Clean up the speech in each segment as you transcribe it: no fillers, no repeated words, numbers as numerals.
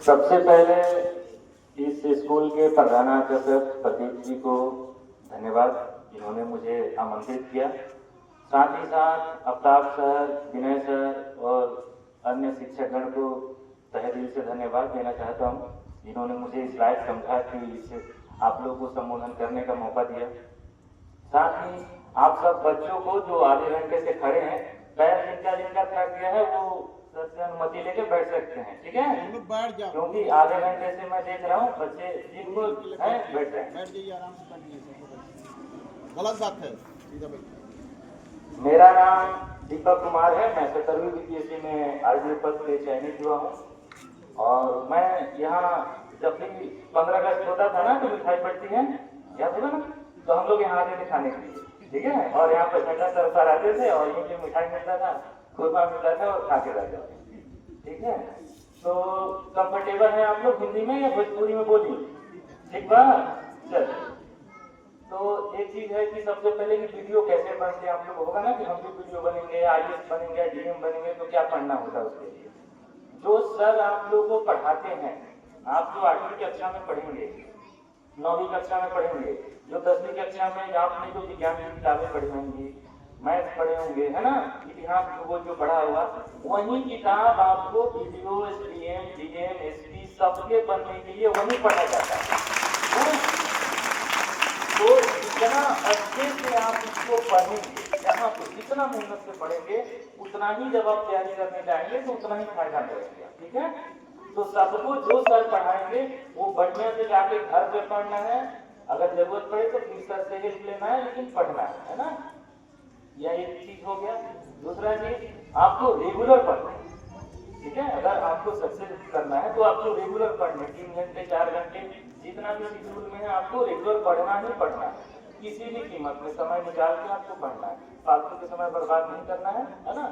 सबसे पहले इस स्कूल के प्रधानाध्यापक प्रदीप जी को धन्यवाद, जिन्होंने मुझे आमंत्रित किया। साथ ही साथ अफ्ताब सर, विनय सर और अन्य शिक्षकगण को तहे दिल से धन्यवाद देना चाहता हूँ, जिन्होंने मुझे इस लायक समझा कि इसे आप लोगों को संबोधन करने का मौका दिया। साथ ही आप सब बच्चों को जो आधे घंटे से खड़े हैं, पैर जिनका जिनका थक गया है वो सर से अनुमति लेके बैठ सकते हैं, ठीक है? क्योंकि आधे घंटे से मैं देख रहा हूँ बच्चे जिनको है बैठ रहे हैं। बैठ जाइए, आराम से बैठिए। गलत बात है, सीधा बैठिए। मेरा नाम दीपक कुमार है। मैं 17वीं बीपीएससी में आरडी पद पे चयनित हुआ हूँ और मैं यहाँ जब भी 15 अगस्त होता था ना तो मिठाई पड़ती है, याद होगा ना? तो हम लोग यहाँ आते थे खाने के लिए, ठीक है? और यहाँ पर ठंडा सर आते थे और ये जो मिठाई मिलता था, खुरपा मिलता था और खा के रहते थे, ठीक है? तो कंफर्टेबल है आप लोग हिंदी में या भोजपुरी में बोलिए, ठीक बा? चलिए, तो एक चीज है कि सबसे पहले कि वीडियो कैसे बनते हैं, आप लोग होगा ना कि हम भी वीडियो बनेंगे, आईएएस बनेंगे, डीएम बनेंगे, तो क्या पढ़ना होता है उसके लिए? जो सर आप लोग को पढ़ाते हैं, आप जो 8वीं कक्षा में पढ़ेंगे, 9वीं कक्षा में पढ़ेंगे, जो 10वीं कक्षा में आपने जो विज्ञान की किताबें पढ़ी होंगी, मैथ पढ़े होंगे, है ना, इतिहास वो जो पढ़ा होगा, वही किताब आपको वीडियो, एसडीएम, डीएम, एसपी सबके बनने के लिए वही पढ़ा जाता है। तो जितना अच्छे से आप इसको पढ़ेंगे, यहाँ पे जितना मेहनत से पढ़ेंगे, उतना ही जब आप तैयारी करने जाएंगे तो उतना ही फायदा मिलेगा, ठीक है? तो सबको जो सर पढ़ाएंगे वो बढ़िया से जाके घर पे पढ़ना है, अगर जरूरत पड़े तो फिर सर से हेल्प लेना है, लेकिन पढ़ना है ना? यह एक चीज हो गया। दूसरा चीज, आपको रेगुलर पढ़ना है, ठीक है? अगर आपको सक्सेस करना है तो आपको रेगुलर पढ़ना है, 3 घंटे 4 घंटे जितना भी शेड्यूल में है, आपको रेगुलर पढ़ना ही पढ़ना है। किसी भी कीमत में समय निकाल के आपको पढ़ना है, फालतू के समय बर्बाद नहीं करना है ना?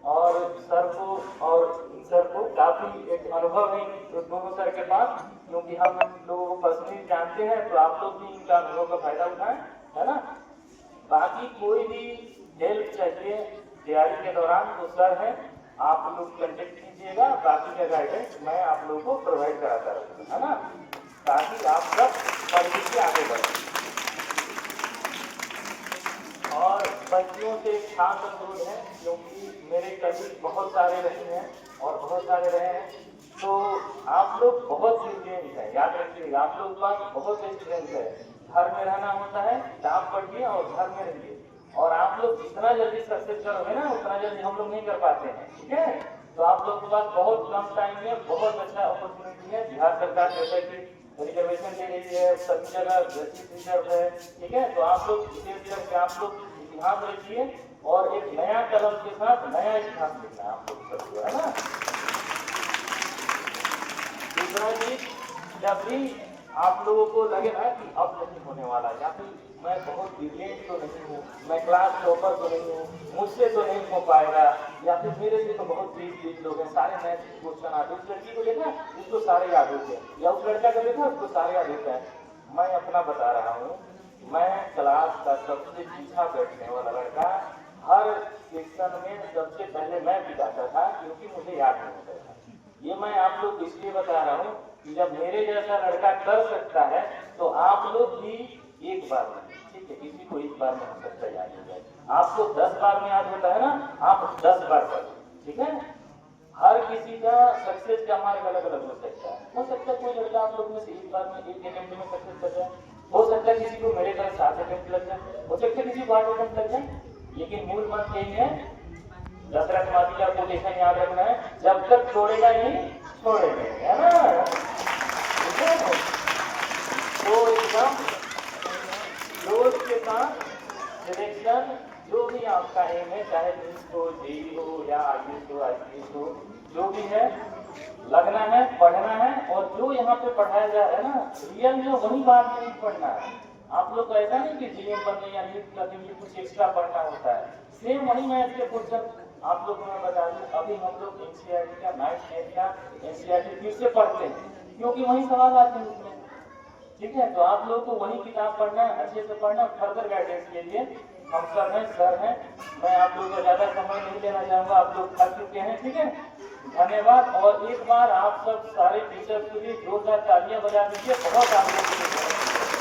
और सर को काफी एक अनुभव है दोनों सर के पास, क्योंकि हम लोगों को पर्सनली जानते हैं, तो आप लोग भी इनका अनुभव का फायदा उठाएं, है ना? बाकी कोई भी हेल्प चाहिए तैयारी के दौरान तो सर है, आप लोग कंटेक्ट कीजिएगा, बाकी का गाइडेंस मैं आप लोगों को प्रोवाइड कराता रहूँगा, है ना? ताकि आप सब पढ़ के आगे बढ़ें। और बच्चियों से एक खास अनुरोध है, क्योंकि मेरे कलीग बहुत सारे रहे हैं और बहुत सारे रहे हैं, तो आप लोग बहुत स्टूडेंट हैं, याद रखिएगा, आप लोग पास बहुत स्टूडेंट है। घर में रहना होता है, किताब पढ़िए और घर में रहिए, और आप लोग जितना जल्दी सक्सेस करोगे ना उतना जल्दी हम लोग नहीं कर पाते हैं, ठीक है? तो आप लोग के पास बहुत कम टाइम में बहुत अच्छा अपॉर्चुनिटी है। बिहार सरकार जैसे कि रिजर्वेशन दे रही है, सभी जगह रिजर्व है, ठीक है? तो आप लोग आप लोग इतिहास रखिए और एक नया कलम के साथ नया इतिहास लिखना है आप लोग सबको, है ना? दूसरा चीज, जब भी आप लोगों को लगे ना कि अब नहीं होने वाला, या फिर मैं बहुत ब्रिलियंट तो नहीं हूँ, मैं क्लास टॉपर तो नहीं हूँ, मुझसे तो नहीं हो पाएगा, या फिर मेरे से तो बहुत तेज लोग हैं, सारे मैथ के क्वेश्चन आते हैं, उस लड़की को देखा उसको सारे याद होते हैं, या उस लड़का को देखा उसको सारे याद होते हैं। मैं अपना बता रहा हूँ, मैं क्लास का सबसे पीछा बैठने वाला लड़का, हर सेक्शन में सबसे पहले मैं बिताता था, क्योंकि मुझे याद नहीं होता था। ये मैं आप लोग इसलिए बता रहा हूँ कि जब मेरे जैसा लड़का कर सकता है तो आप लोग भी एक बार में, ठीक है? किसी को एक बार में हो सकता है याद हो जाए, आपको 10 बार में याद होता है ना, आप 10 बार करें, ठीक है? हर किसी का सक्सेस का मार्ग अलग अलग हो सकता है। कोई लड़का आप लोग में से एक बार में एक अटेम्प्ट में सक्सेस कर जाए, हो सकता है किसी को मेरे तरह 7 अटेम्प्ट लग जाए, हो सकता है किसी को 8 अटेम्प्ट लग जाए, लेकिन मूल बात यही है, दशरथ माती का कोटेशन याद रखना है, जब तक छोड़ेगा नहीं छोड़ेगा, है ना? ठीक है? तो एकदम जोश के साथ सिलेक्शन जो भी आपका एम है, चाहे नीट हो, जेईई हो या आईएएस हो, आईपीएस हो, जो भी है, लगना है, पढ़ना है, और जो यहाँ पे पढ़ाया जा रहा है ना रियल में वही बात नहीं पढ़ना है। आप लोग को ऐसा नहीं कि जीएम बनने या नीट करने के लिए कुछ एक्स्ट्रा पढ़ना होता है, सेम वही मैथ के क्वेश्चन आप लोग को मैं बता दूं, अभी हम लोग एनसीईआरटी का 9th 10th का एनसीईआरटी फिर से पढ़ते हैं, क्योंकि वही सवाल आते हैं उसमें, ठीक है? तो आप लोग को वही किताब पढ़ना, अच्छे से पढ़ना, फर्दर गाइडेंस के लिए हम सब हैं, सर हैं। मैं आप लोगों का ज़्यादा समय नहीं लेना चाहूँगा, आप लोग थक चुके हैं, ठीक है। धन्यवाद। और एक बार आप सब सारे टीचर्स के लिए जोरदार तालियां बजा दीजिए। बहुत आप लोगों के लिए